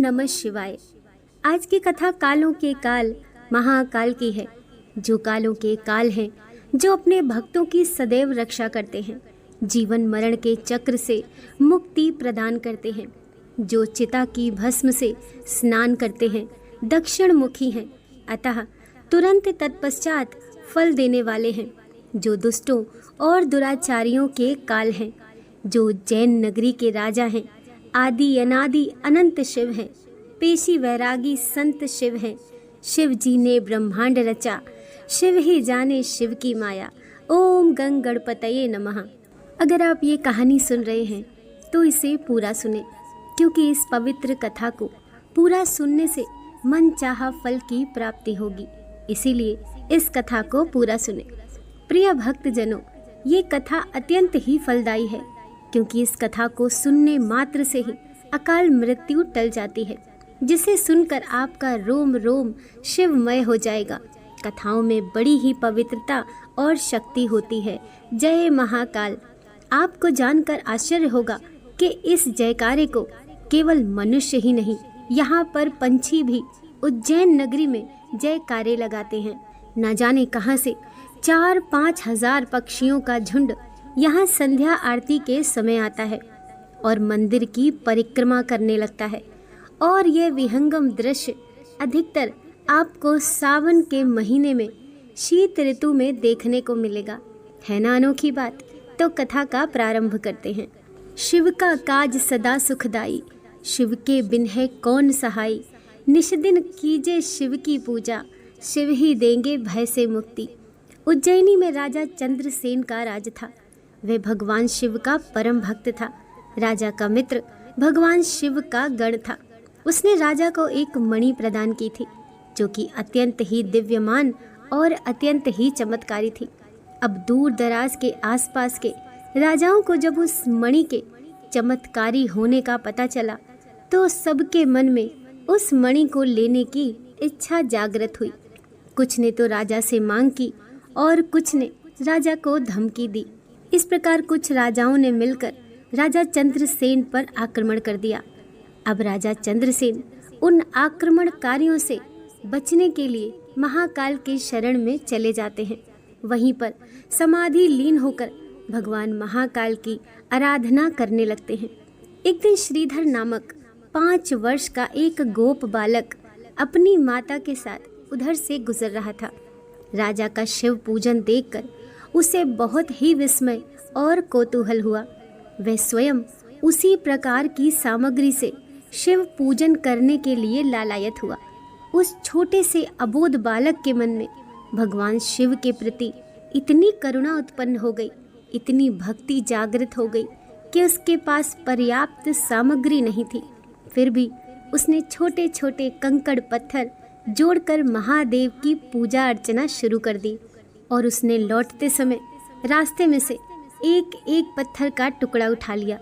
नमः शिवाय। आज की कथा कालों के काल महाकाल की है। जो कालों के काल हैं, जो अपने भक्तों की सदैव रक्षा करते हैं, जीवन मरण के चक्र से मुक्ति प्रदान करते हैं, जो चिता की भस्म से स्नान करते हैं, दक्षिण मुखी हैं, अतः तुरंत तत्पश्चात फल देने वाले हैं, जो दुष्टों और दुराचारियों के काल हैं, जो जैन नगरी के राजा हैं, आदि अनादि अनंत शिव हैं, पेशी वैरागी संत शिव हैं। शिव जी ने ब्रह्मांड रचा, शिव ही जाने शिव की माया। ओम गंग गणपतये नमः। अगर आप ये कहानी सुन रहे हैं तो इसे पूरा सुने, क्योंकि इस पवित्र कथा को पूरा सुनने से मन चाहा फल की प्राप्ति होगी। इसीलिए इस कथा को पूरा सुने। प्रिय भक्तजनों, ये कथा अत्यंत ही फलदायी है, क्योंकि इस कथा को सुनने मात्र से ही अकाल मृत्यु टल जाती है, जिसे सुनकर आपका रोम रोम शिवमय हो जाएगा। कथाओं में बड़ी ही पवित्रता और शक्ति होती है। जय महाकाल। आपको जानकर आश्चर्य होगा कि इस जयकारे को केवल मनुष्य ही नहीं, यहाँ पर पंछी भी उज्जैन नगरी में जयकारे लगाते हैं। न जाने कहाँ से 4-5 हजार पक्षियों का झुंड यहाँ संध्या आरती के समय आता है और मंदिर की परिक्रमा करने लगता है। और यह विहंगम दृश्य अधिकतर आपको सावन के महीने में शीत ऋतु में देखने को मिलेगा। है ना अनोखी बात। तो कथा का प्रारंभ करते हैं। शिव का काज सदा सुखदाई, शिव के बिन है कौन सहाई। निष्दिन कीजे शिव की पूजा, शिव ही देंगे भय से मुक्ति। उज्जैनी में राजा चंद्रसेन का राज था। वह भगवान शिव का परम भक्त था। राजा का मित्र भगवान शिव का गण था। उसने राजा को एक मणि प्रदान की थी, जो कि अत्यंत ही दिव्यमान और अत्यंत ही चमत्कारी थी। अब दूर दराज के आसपास के राजाओं को जब उस मणि के चमत्कारी होने का पता चला, तो सबके मन में उस मणि को लेने की इच्छा जागृत हुई। कुछ ने तो राजा से मांग की और कुछ ने राजा को धमकी दी। इस प्रकार कुछ राजाओं ने मिलकर राजा चंद्रसेन पर आक्रमण कर दिया। अब राजा चंद्रसेन उन आक्रमणकारियों से बचने के लिए महाकाल के शरण में चले जाते हैं। वहीं पर समाधि लीन होकर भगवान महाकाल की आराधना करने लगते हैं। एक दिन श्रीधर नामक 5 वर्ष का एक गोप बालक अपनी माता के साथ उधर से गुजर रहा था। राजा का शिव पूजन देखकर उसे बहुत ही विस्मय और कौतूहल हुआ। वह स्वयं उसी प्रकार की सामग्री से शिव पूजन करने के लिए लालायत हुआ। उस छोटे से अबोध बालक के मन में भगवान शिव के प्रति इतनी करुणा उत्पन्न हो गई, इतनी भक्ति जागृत हो गई कि उसके पास पर्याप्त सामग्री नहीं थी। फिर भी उसने छोटे छोटे कंकड़ पत्थर जोड़कर महादेव की पूजा अर्चना शुरू कर दी। और उसने लौटते समय रास्ते में से एक एक पत्थर का टुकड़ा उठा लिया।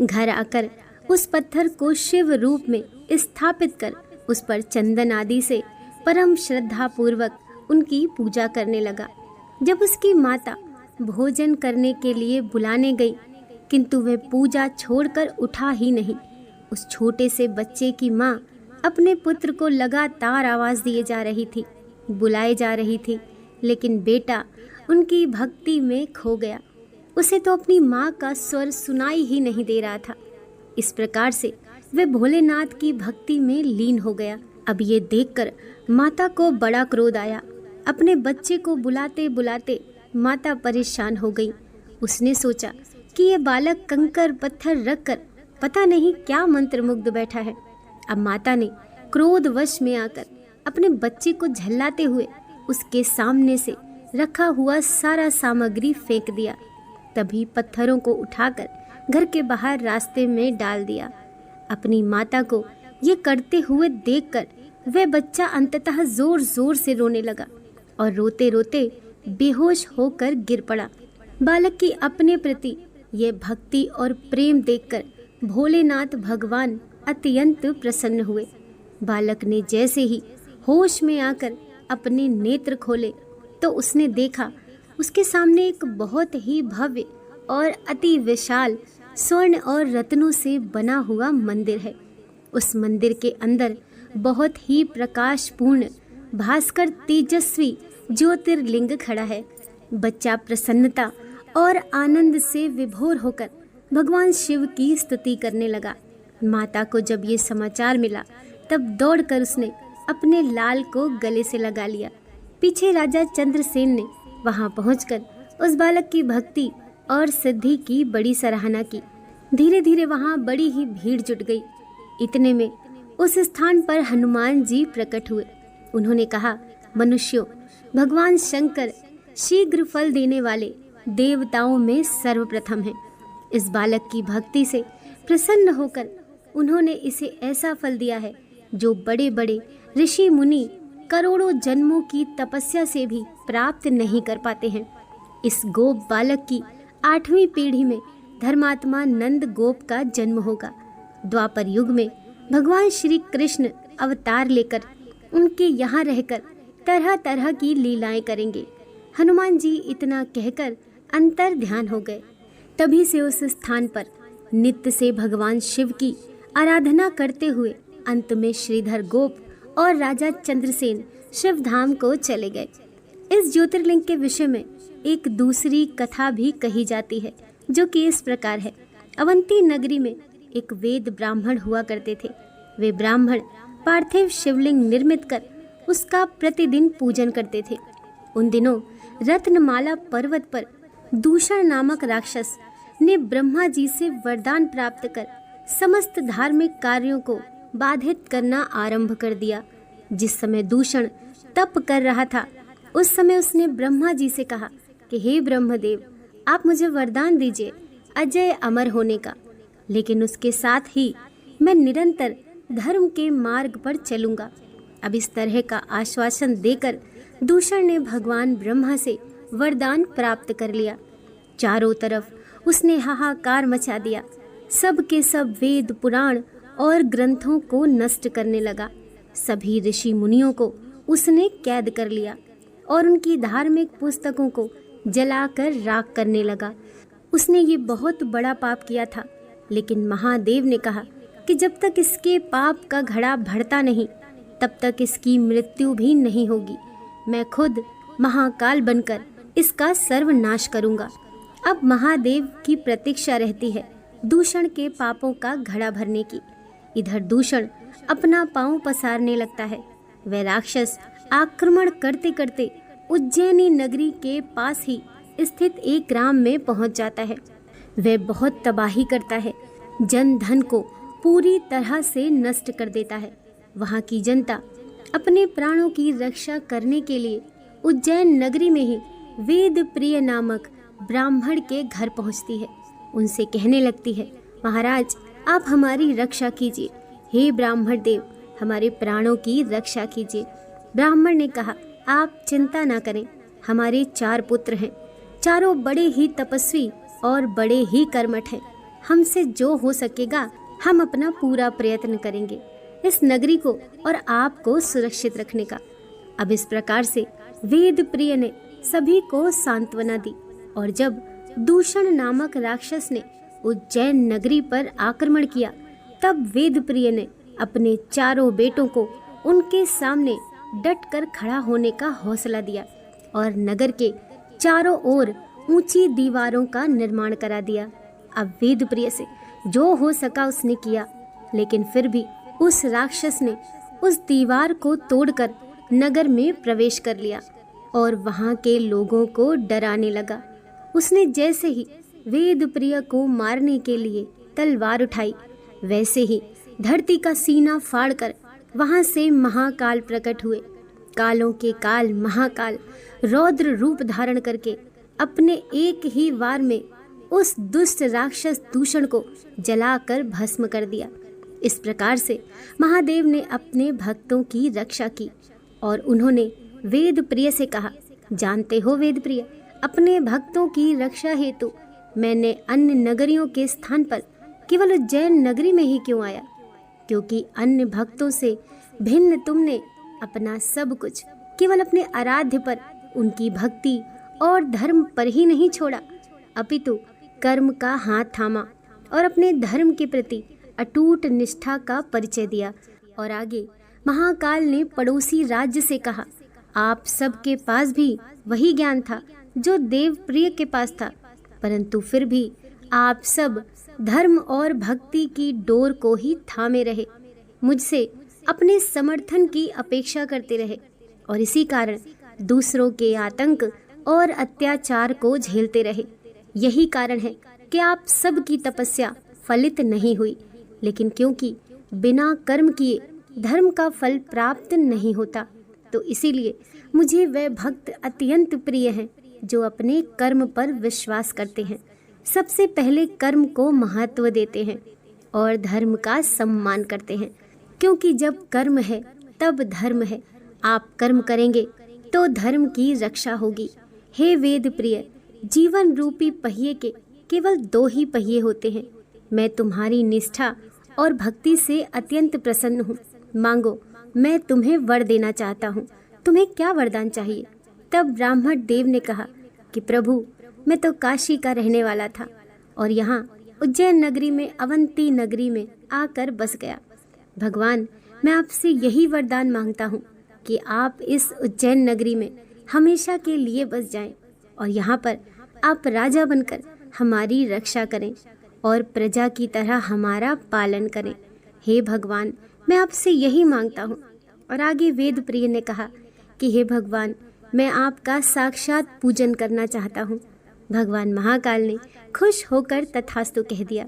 घर आकर उस पत्थर को शिव रूप में स्थापित कर उस पर चंदन आदि से परम श्रद्धा पूर्वक उनकी पूजा करने लगा। जब उसकी माता भोजन करने के लिए बुलाने गई, किंतु वह पूजा छोड़कर उठा ही नहीं। उस छोटे से बच्चे की माँ अपने पुत्र को लगातार आवाज दिए जा रही थी, बुलाए जा रही थी, लेकिन बेटा उनकी भक्ति में खो गया। उसे तो अपनी माँ का स्वर सुनाई ही नहीं दे रहा था। इस प्रकार से वह भोलेनाथ की भक्ति में लीन हो गया। अब ये देखकर माता को बड़ा क्रोध आया। अपने बच्चे को बुलाते बुलाते माता परेशान हो गई। उसने सोचा कि ये बालक कंकर पत्थर रखकर पता नहीं क्या मंत्र मुग्ध बैठा है। अब माता ने क्रोधवश में आकर अपने बच्चे को झल्लाते हुए उसके सामने से रखा हुआ सारा सामग्री फेंक दिया। तभी पत्थरों को उठाकर घर के बाहर रास्ते में डाल दिया। अपनी माता को ये करते हुए देखकर वह बच्चा अंततः जोर जोर से रोने लगा और रोते रोते बेहोश होकर गिर पड़ा। बालक की अपने प्रति ये भक्ति और प्रेम देखकर भोलेनाथ भगवान अत्यंत प्रसन्न हुए। बालक ने जैसे ही होश में आकर अपने नेत्र खोले, तो उसने देखा उसके सामने एक बहुत ही भव्य और अति विशाल स्वर्ण और रत्नों से बना हुआ मंदिर है। उस मंदिर के अंदर बहुत ही प्रकाशपूर्ण भास्कर तेजस्वी ज्योतिर्लिंग खड़ा है। बच्चा प्रसन्नता और आनंद से विभोर होकर भगवान शिव की स्तुति करने लगा। माता को जब ये समाचार मिला तब दौड़कर उसने अपने लाल को गले से लगा लिया। पीछे राजा चंद्रसेन ने वहां पहुंचकर उस बालक की भक्ति और सिद्धि की बड़ी सराहना की। धीरे धीरे वहां बड़ी ही भीड़ जुट गई। इतने में उस स्थान पर हनुमान जी प्रकट हुए। उन्होंने कहा, मनुष्यों, भगवान शंकर शीघ्र फल देने वाले देवताओं में सर्वप्रथम हैं। इस बालक की भक्ति से प्रसन्न होकर उन्होंने इसे ऐसा फल दिया है जो बड़े बड़े ऋषि मुनि करोड़ों जन्मों की तपस्या से भी प्राप्त नहीं कर पाते हैं। इस गोप बालक की 8वीं पीढ़ी में धर्मात्मा नंद गोप का जन्म होगा। द्वापर युग में भगवान श्री कृष्ण अवतार लेकर उनके यहाँ रहकर तरह तरह की लीलाएं करेंगे। हनुमान जी इतना कहकर अंतर ध्यान हो गए। तभी से उस स्थान पर नित्य से भगवान शिव की आराधना करते हुए अंत में श्रीधर गोप और राजा चंद्रसेन शिव धाम को चले गए। इस ज्योतिर्लिंग के विषय में एक दूसरी कथा भी कही जाती है, जो कि इस प्रकार है। अवंती नगरी में एक वेद ब्राह्मण हुआ करते थे। वे ब्राह्मण पार्थिव शिवलिंग निर्मित कर उसका प्रतिदिन पूजन करते थे। उन दिनों रत्नमाला पर्वत पर दूषण नामक राक्षस ने ब्रह्मा जी से वरदान प्राप्त कर समस्त धार्मिक कार्यों को बाधित करना आरंभ कर दिया। जिस समय दूषण तप कर रहा था, उस समय उसने ब्रह्मा जी से कहा कि हे ब्रह्मदेव, आप मुझे वरदान दीजिए अजय अमर होने का, लेकिन उसके साथ ही मैं निरंतर धर्म के मार्ग पर चलूंगा। अब इस तरह का आश्वासन देकर दूषण ने भगवान ब्रह्मा से वरदान प्राप्त कर लिया। चारों तरफ उसने हाहाकार मचा दिया। सब के सब वेद पुराण और ग्रंथों को नष्ट करने लगा। सभी ऋषि मुनियों को उसने कैद कर लिया और उनकी धार्मिक पुस्तकों को जलाकर राख करने लगा। उसने ये बहुत बड़ा पाप किया था, लेकिन महादेव ने कहा कि जब तक इसके पाप का घड़ा भरता नहीं, तब तक इसकी मृत्यु भी नहीं होगी। मैं खुद महाकाल बनकर इसका सर्वनाश करूंगा। अब महादेव की प्रतीक्षा रहती है दूषण के पापों का घड़ा भरने की। इधर दूषण अपना पांव पसारने लगता है। वह राक्षस आक्रमण करते करते उज्जैनी नगरी के पास ही स्थित एक ग्राम में पहुंच जाता है। वह बहुत तबाही करता है, जन धन को पूरी तरह से नष्ट कर देता है। वहां की जनता अपने प्राणों की रक्षा करने के लिए उज्जैन नगरी में ही वेद प्रिय नामक ब्राह्मण के घर पहुंचती है। उनसे कहने लगती है, महाराज, आप हमारी रक्षा कीजिए। हे ब्राह्मण देव, हमारे प्राणों की रक्षा कीजिए। ब्राह्मण ने कहा, आप चिंता ना करें, हमारे 4 पुत्र हैं। चारों बड़े ही तपस्वी और बड़े ही कर्मठ हैं। हमसे जो हो सकेगा हम अपना पूरा प्रयत्न करेंगे इस नगरी को और आपको सुरक्षित रखने का। अब इस प्रकार से वेद प्रिय ने सभी को सांत्वना दी और जब दूषण नामक राक्षस ने उज्जैन नगरी पर आक्रमण किया, तब वेद प्रिय ने अपने चारों बेटों को उनके सामने डट कर खड़ा होने का हौसला दिया और नगर के चारों ओर ऊंची दीवारों का निर्माण करा दिया। अब वेद प्रिय से जो हो सका उसने किया, लेकिन फिर भी उस राक्षस ने उस दीवार को तोड़कर नगर में प्रवेश कर लिया और वहां के लोगों को डराने लगा। उसने जैसे ही वेद प्रिय को मारने के लिए तलवार उठाई, वैसे ही धरती का सीना फाड़कर वहां से महाकाल प्रकट हुए। कालों के काल महाकाल रौद्र रूप धारण करके अपने एक ही वार में उस दुष्ट राक्षस दूषण को जलाकर भस्म कर दिया। इस प्रकार से महादेव ने अपने भक्तों की रक्षा की और उन्होंने वेद प्रिय से कहा, जानते हो वेद प्रिय, अपने भक्तों की रक्षा हेतु मैंने अन्य नगरियों के स्थान पर केवल उज्जैन नगरी में ही क्यों आया? क्योंकि अन्य भक्तों से भिन्न तुमने अपना सब कुछ केवल अपने आराध्य पर, उनकी भक्ति और धर्म पर ही नहीं छोड़ा, अपितु कर्म का हाथ थामा और अपने धर्म के प्रति अटूट निष्ठा का परिचय दिया। और आगे महाकाल ने पड़ोसी राज्य से कहा, आप सबके पास भी वही ज्ञान था जो देवप्रिय के पास था, परंतु फिर भी आप सब धर्म और भक्ति की डोर को ही थामे रहे, मुझसे अपने समर्थन की अपेक्षा करते रहे और इसी कारण दूसरों के आतंक और अत्याचार को झेलते रहे। यही कारण है कि आप सब की तपस्या फलित नहीं हुई। लेकिन क्योंकि बिना कर्म किए धर्म का फल प्राप्त नहीं होता, तो इसीलिए मुझे वे भक्त अत्यंत प्रिय हैं जो अपने कर्म पर विश्वास करते हैं, सबसे पहले कर्म को महत्व देते हैं और धर्म का सम्मान करते हैं। क्योंकि जब कर्म है तब धर्म है। आप कर्म करेंगे तो धर्म की रक्षा होगी। हे वेद प्रिय, जीवन रूपी पहिए के केवल 2 ही पहिए होते हैं। मैं तुम्हारी निष्ठा और भक्ति से अत्यंत प्रसन्न हूँ। मांगो, मैं तुम्हें वर देना चाहता हूँ। तुम्हें क्या वरदान चाहिए? तब ब्राह्मण देव ने कहा कि प्रभु, मैं तो काशी का रहने वाला था और यहाँ उज्जैन नगरी में अवंती नगरी में आकर बस गया। भगवान, मैं आपसे यही वरदान मांगता हूँ कि आप इस उज्जैन नगरी में हमेशा के लिए बस जाएं और यहाँ पर आप राजा बनकर हमारी रक्षा करें और प्रजा की तरह हमारा पालन करें। हे भगवान, मैं आपसे यही मांगता हूँ। और आगे वेद प्रिय ने कहा कि हे भगवान, मैं आपका साक्षात पूजन करना चाहता हूँ। भगवान महाकाल ने खुश होकर तथास्तु कह दिया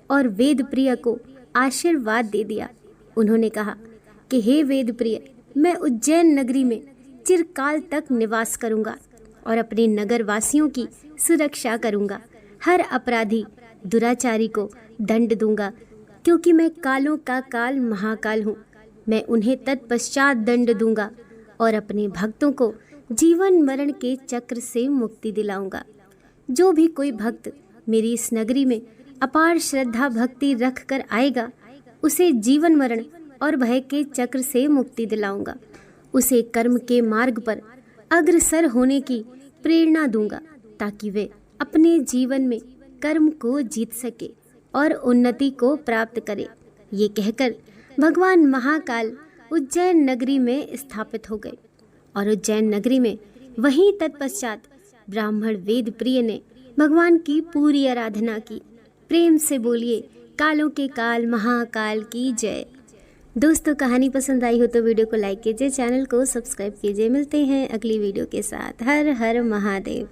और वेद प्रिय को आशीर्वाद दे दिया। उन्होंने कहा कि हे वेद प्रिय, मैं उज्जैन नगरी में चिरकाल तक निवास करूंगा और अपने नगर वासियों की सुरक्षा करूंगा। हर अपराधी दुराचारी को दंड दूंगा, क्योंकि मैं कालों का काल महाकाल हूँ। मैं उन्हें तत्पश्चात दंड दूंगा और अपने भक्तों को जीवन मरण के चक्र से मुक्ति दिलाऊंगा। जो भी कोई भक्त मेरी इस नगरी में अपार श्रद्धा भक्ति रख कर आएगा, उसे जीवन मरण और भय के चक्र से मुक्ति दिलाऊंगा। उसे कर्म के मार्ग पर अग्रसर होने की प्रेरणा दूंगा, ताकि वे अपने जीवन में कर्म को जीत सके और उन्नति को प्राप्त करे। ये कहकर भगवान महाकाल उज्जैन नगरी में स्थापित हो गए और उज्जैन नगरी में वहीं तत्पश्चात ब्राह्मण वेद प्रिय ने भगवान की पूरी आराधना की। प्रेम से बोलिए कालों के काल महाकाल की जय। दोस्तों, कहानी पसंद आई हो तो वीडियो को लाइक कीजिए, चैनल को सब्सक्राइब कीजिए। मिलते हैं अगली वीडियो के साथ। हर हर महादेव।